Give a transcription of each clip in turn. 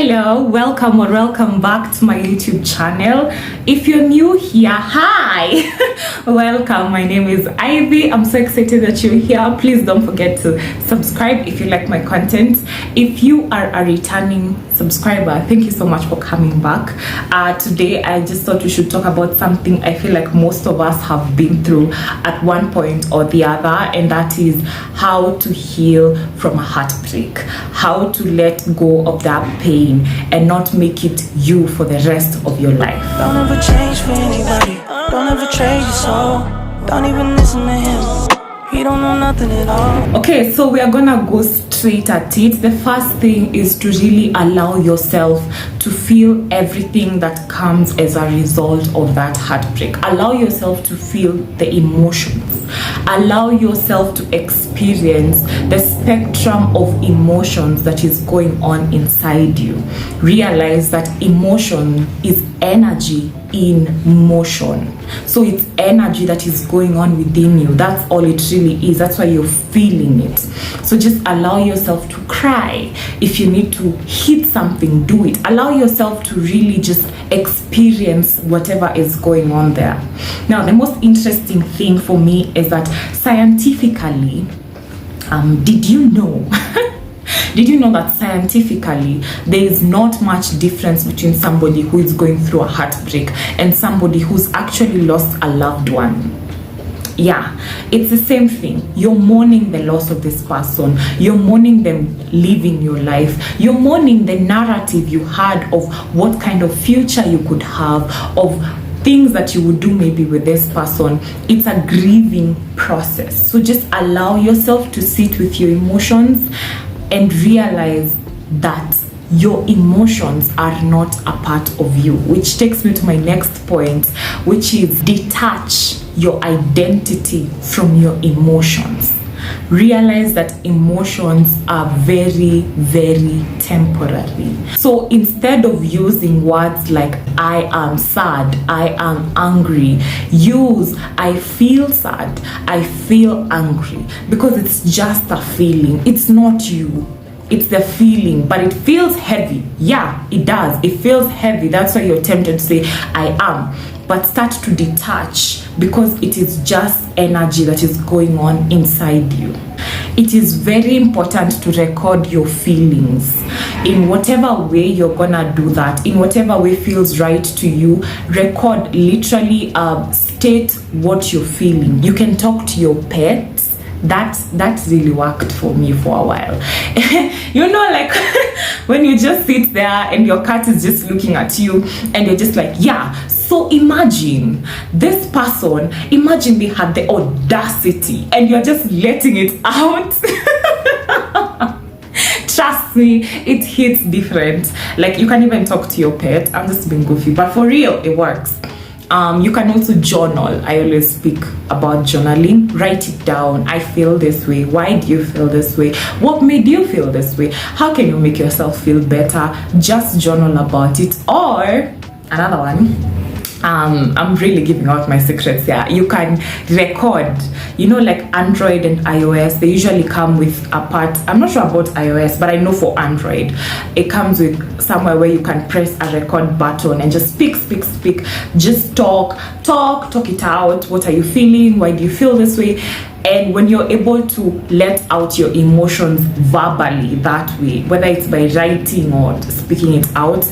Hello, welcome or welcome back to my YouTube channel. If you're new here, hi, welcome. My name is Ivy. I'm so excited that you're here. Please don't forget to subscribe if you like my content. If you are a returning subscriber, thank you so much for coming back. Today I just thought we should talk about something I feel like most of us have been through at one point or the other, and that is how to heal from a heartbreak, how to let go of that pain and not make it you for the rest of your life. Don't ever change for anybody. Don't ever trade your soul. Don't even listen to him. He don't know nothing at all. Okay, so we are gonna go straight at it. The first thing is to really allow yourself to feel everything that comes as a result of that heartbreak. Allow yourself to feel the emotions. Allow yourself to experience the spectrum of emotions that is going on inside you. Realize that emotion is energy in motion. So it's energy that is going on within you. That's all it really is. That's why you're feeling it. So just allow yourself to cry. If you need to hit something, do it. Allow yourself to really just experience whatever is going on there. Now, the most interesting thing for me is that scientifically, did you know did you know that scientifically there is not much difference between somebody who is going through a heartbreak and somebody who's actually lost a loved one? Yeah, it's the same thing. You're mourning the loss of this person. You're mourning them leaving your life. You're mourning the narrative you had of what kind of future you could have, of things that you would do maybe with this person. It's a grieving process. So just allow yourself to sit with your emotions and realize that your emotions are not a part of you, which takes me to my next point, which is detach your identity from your emotions. Realize that emotions are very, very temporary. So instead of using words like I am sad, I am angry, use I feel sad, I feel angry, because it's just a feeling. It's not you. It's the feeling, but it feels heavy. Yeah, it does. It feels heavy. That's why you're tempted to say I am. But start to detach, because it is just energy that is going on inside you. It is very important to record your feelings. In whatever way you're gonna do that, in whatever way feels right to you, record, literally state what you're feeling. You can talk to your pets. That really worked for me for a while. You know, like when you just sit there and your cat is just looking at you and you're just like, yeah. So imagine this person, imagine they had the audacity and you're just letting it out. Trust me, it hits different. Like you can even talk to your pet. I'm just being goofy, but for real, it works. You can also journal. I always speak about journaling. Write it down. I feel this way. Why do you feel this way? What made you feel this way? How can you make yourself feel better? Just journal about it. Or another one, I'm really giving out my secrets here. You can record, you know, like Android and iOS, they usually come with a part. I'm not sure about iOS, but I know for Android it comes with somewhere where you can press a record button and just speak. Just talk it out. What are you feeling? Why do you feel this way? And when you're able to let out your emotions verbally that way, whether it's by writing or speaking it out,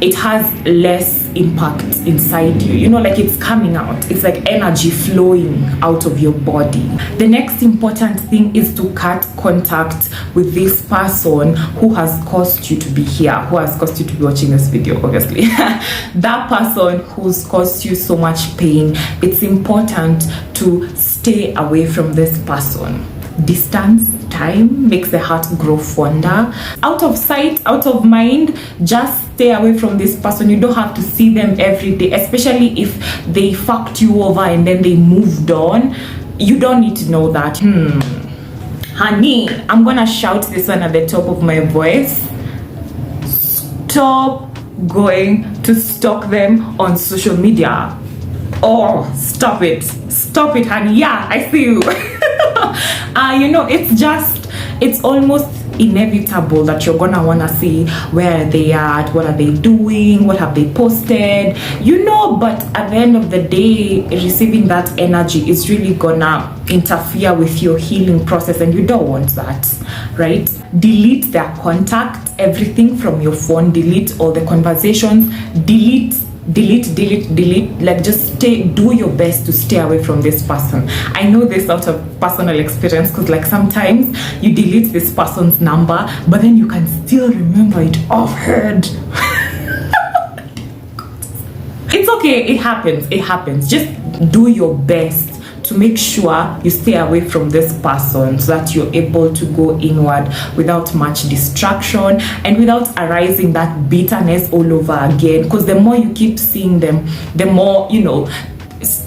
it has less impact inside you. You know, like it's coming out. It's like energy flowing out of your body. The next important thing is to cut contact with this person who has caused you to be here, who has caused you to be watching this video, obviously. That person who's caused you so much pain, it's important to stay away from this person. Distance, time makes the heart grow fonder. Out of sight, out of mind, just stay away from this person. You don't have to see them every day, especially if they fucked you over and then they moved on. You don't need to know that. Honey, I'm gonna shout this one at the top of my voice. Stop going to stalk them on social media. Oh, stop it, honey. Yeah, I see you. You know, it's almost inevitable that you're gonna wanna see where they are at, what are they doing, what have they posted, but at the end of the day, receiving that energy is really gonna interfere with your healing process, and you don't want that, right? Delete their contact, everything from your phone, delete all the conversations, delete, like just do your best to stay away from this person. I know this out of personal experience, because like sometimes you delete this person's number, but then you can still remember it offhand. It's okay, it happens. Just do your best to make sure you stay away from this person, so that you're able to go inward without much distraction and without arising that bitterness all over again. Because the more you keep seeing them, the more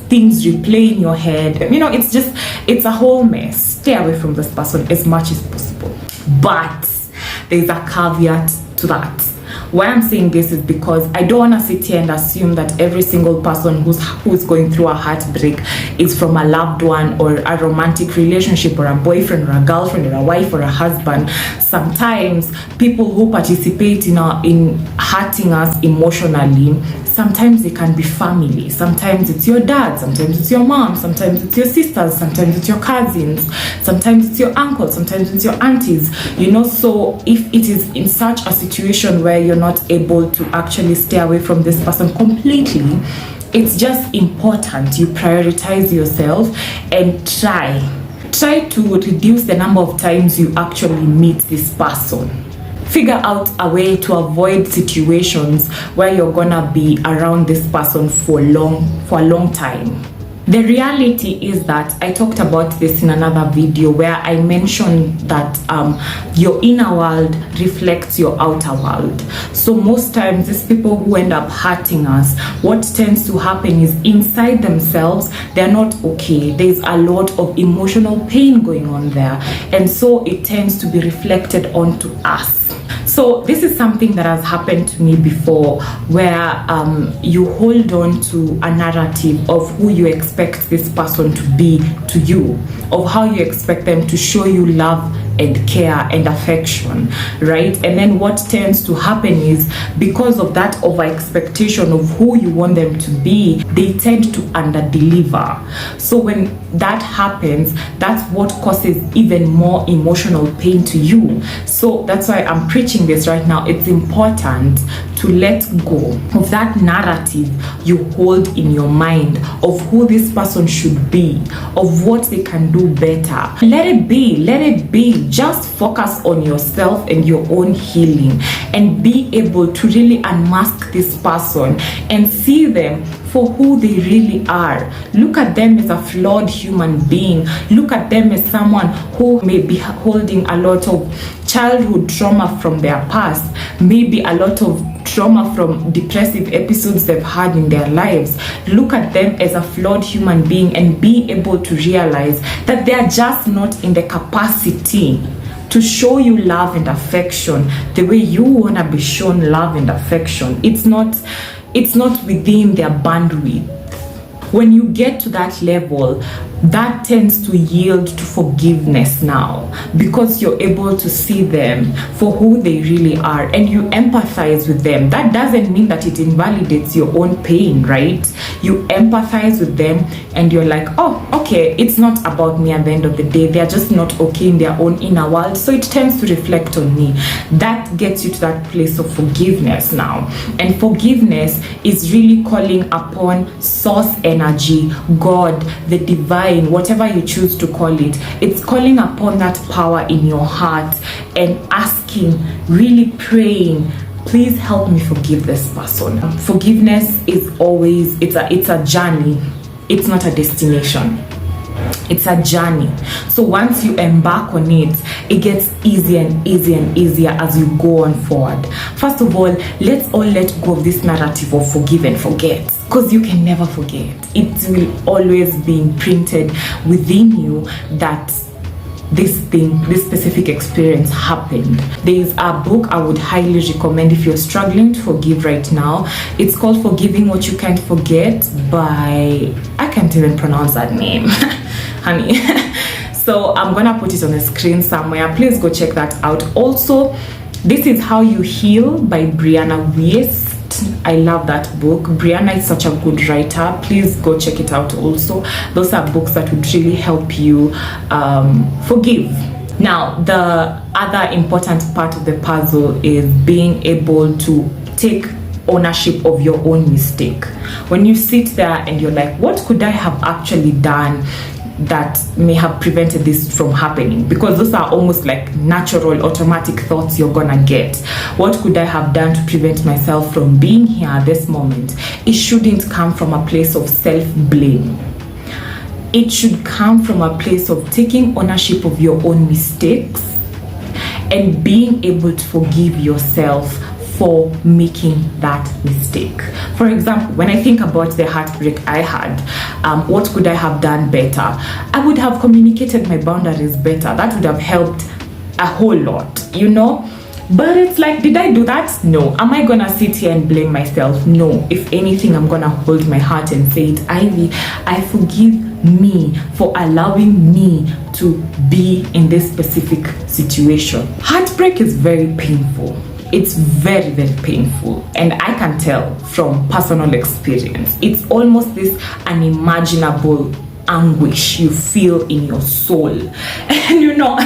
things replay in your head. It's a whole mess. Stay away from this person as much as possible. But there's a caveat to that. Why I'm saying this is because I don't want to sit here and assume that every single person who's going through a heartbreak is from a loved one or a romantic relationship or a boyfriend or a girlfriend or a wife or a husband. Sometimes people who participate in hurting us emotionally, sometimes it can be family. Sometimes it's your dad, sometimes it's your mom, sometimes it's your sisters, sometimes it's your cousins, sometimes it's your uncle, sometimes it's your aunties. So if it is in such a situation where you're not able to actually stay away from this person completely, it's just important you prioritize yourself and try to reduce the number of times you actually meet this person. Figure out a way to avoid situations where you're gonna be around this person for a long time. The reality is that I talked about this in another video where I mentioned that your inner world reflects your outer world. So most times these people who end up hurting us, what tends to happen is inside themselves, they're not okay. There's a lot of emotional pain going on there. And so it tends to be reflected onto us. So this is something that has happened to me before, where you hold on to a narrative of who you expect this person to be to you, of how you expect them to show you love and care and affection, right? And then what tends to happen is, because of that over expectation of who you want them to be, they tend to under-deliver. So when that happens, that's what causes even more emotional pain to you. So that's why I'm preaching this right now. It's important to let go of that narrative you hold in your mind of who this person should be, of what they can do better. Let it be. Just focus on yourself and your own healing, and be able to really unmask this person and see them for who they really are. Look at them as a flawed human being. Look at them as someone who may be holding a lot of childhood trauma from their past, maybe a lot of trauma from depressive episodes they've had in their lives. Look at them as a flawed human being and be able to realize that they are just not in the capacity to show you love and affection the way you want to be shown love and affection. It's not within their bandwidth. When you get to that level, that tends to yield to forgiveness now, because you're able to see them for who they really are and you empathize with them. That doesn't mean that it invalidates your own pain, right? You empathize with them and you're like, oh, okay, it's not about me at the end of the day. They're just not okay in their own inner world, so it tends to reflect on me. That gets you to that place of forgiveness now. And forgiveness is really calling upon source energy, God, the divine, whatever you choose to call it. It's calling upon that power in your heart and asking, really praying, please help me forgive this person. Forgiveness is always, it's a journey. It's not a destination. It's a journey. So once you embark on it, it gets easier and easier and easier as you go on forward. First of all, let's all let go of this narrative of forgive and forget, because you can never forget. It will always be imprinted within you that this specific experience happened. There's a book I would highly recommend if you're struggling to forgive right now. It's called Forgiving What You Can't Forget by, I can't even pronounce that name, honey. So I'm gonna put it on the screen somewhere. Please go check that out. Also, This Is How You Heal by Brianna Wiest. I love that book. Brianna is such a good writer. Please go check it out also. Those are books that would really help you forgive. Now, the other important part of the puzzle is being able to take ownership of your own mistake. When you sit there and you're like, what could I have actually done that may have prevented this from happening? Because those are almost like natural automatic thoughts you're gonna get. What could I have done to prevent myself from being here at this moment? It shouldn't come from a place of self-blame. It should come from a place of taking ownership of your own mistakes and being able to forgive yourself for making that mistake. For example, when I think about the heartbreak I had, what could I have done better? I would have communicated my boundaries better. That would have helped a whole lot, you know? But it's like, did I do that? No. Am I gonna sit here and blame myself? No. If anything, I'm gonna hold my heart and say it, Ivy, I forgive me for allowing me to be in this specific situation. Heartbreak is very painful. It's very, very painful, and I can tell from personal experience. It's almost this unimaginable anguish you feel in your soul. And you know,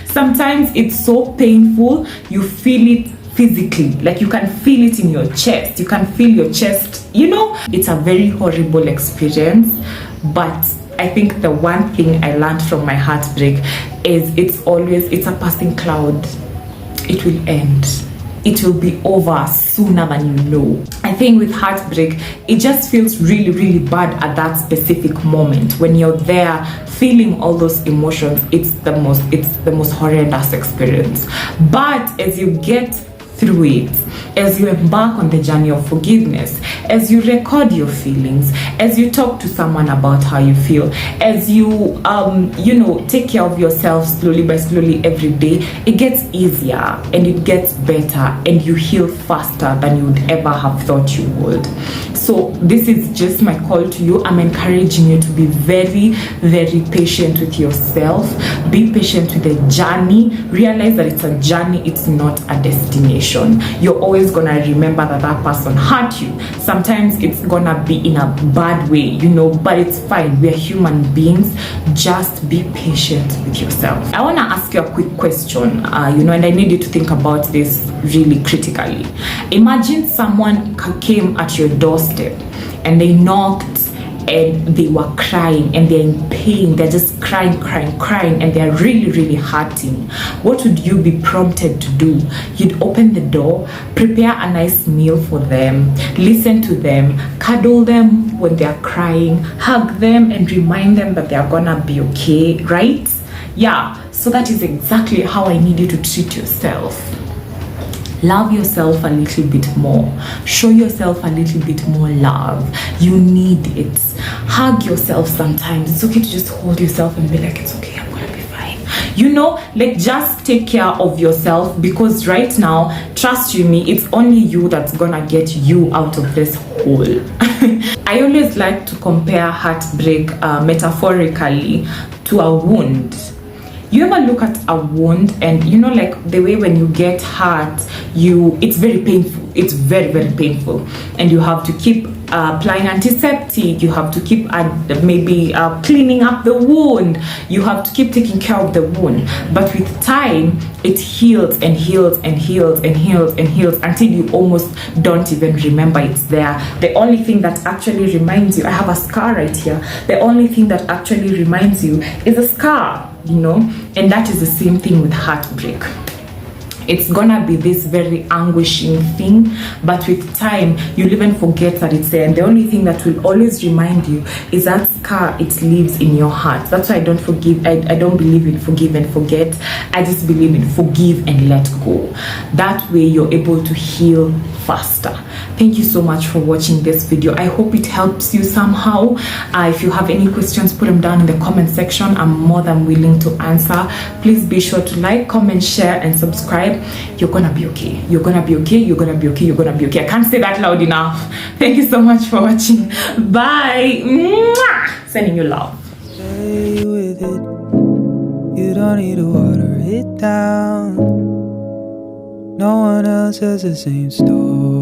sometimes it's so painful, you feel it physically, like you can feel it in your chest. You can feel your chest, you know. It's a very horrible experience, but I think the one thing I learned from my heartbreak is it's a passing cloud. It will end. It will be over sooner than you know. I think with heartbreak, it just feels really, really bad at that specific moment. When you're there feeling all those emotions, it's the most horrendous experience. But as you get through it, as you embark on the journey of forgiveness, as you record your feelings, as you talk to someone about how you feel, as you take care of yourself slowly by slowly every day, it gets easier and it gets better, and you heal faster than you would ever have thought you would. So this is just my call to you. I'm encouraging you to be very, very patient with yourself. Be patient with the journey. Realize that it's a journey, it's not a destination. You're always gonna remember that person hurt you. Sometimes it's gonna be in a bad way, you know, but it's fine. We're human beings. Just be patient with yourself. I wanna ask you a quick question, and I need you to think about this really critically. Imagine someone came at your doorstep and they knocked and they were crying and they're in pain. They're just crying, and they're really, really hurting. What would you be prompted to do? You'd open the door, prepare a nice meal for them, listen to them, cuddle them when they're crying, hug them and remind them that they're gonna be okay, right? Yeah, so that is exactly how I need you to treat yourself. Love yourself a little bit more. Show yourself a little bit more love. You need it. Hug yourself sometimes. It's okay to just hold yourself and be like, it's okay, I'm gonna be fine. You know, like, just take care of yourself, because right now, trust you me, it's only you that's gonna get you out of this hole. I always like to compare heartbreak metaphorically to a wound. You ever look at a wound and like the way when you get hurt, it's very painful. It's very, very painful, and you have to keep applying antiseptic. You have to keep maybe cleaning up the wound. You have to keep taking care of the wound. But with time, it heals and heals and heals and heals and heals until you almost don't even remember it's there. The only thing that actually reminds you, I have a scar right here. The only thing that actually reminds you is a scar. And that is the same thing with heartbreak. It's gonna be this very anguishing thing, but with time you'll even forget that it's there, and the only thing that will always remind you is that scar. It lives in your heart. That's why I don't believe in forgive and forget. I just believe in forgive and let go. That way you're able to heal faster. Thank you so much for watching this video. I hope it helps you somehow. If you have any questions, put them down in the comment section. I'm more than willing to answer. Please be sure to like, comment, share and subscribe. You're gonna be okay. You're gonna be okay. You're gonna be okay. You're gonna be okay. I can't say that loud enough. Thank you so much for watching. Bye. Mwah! Sending you love. Stay with it. You don't need to water it down. No one else has the same story.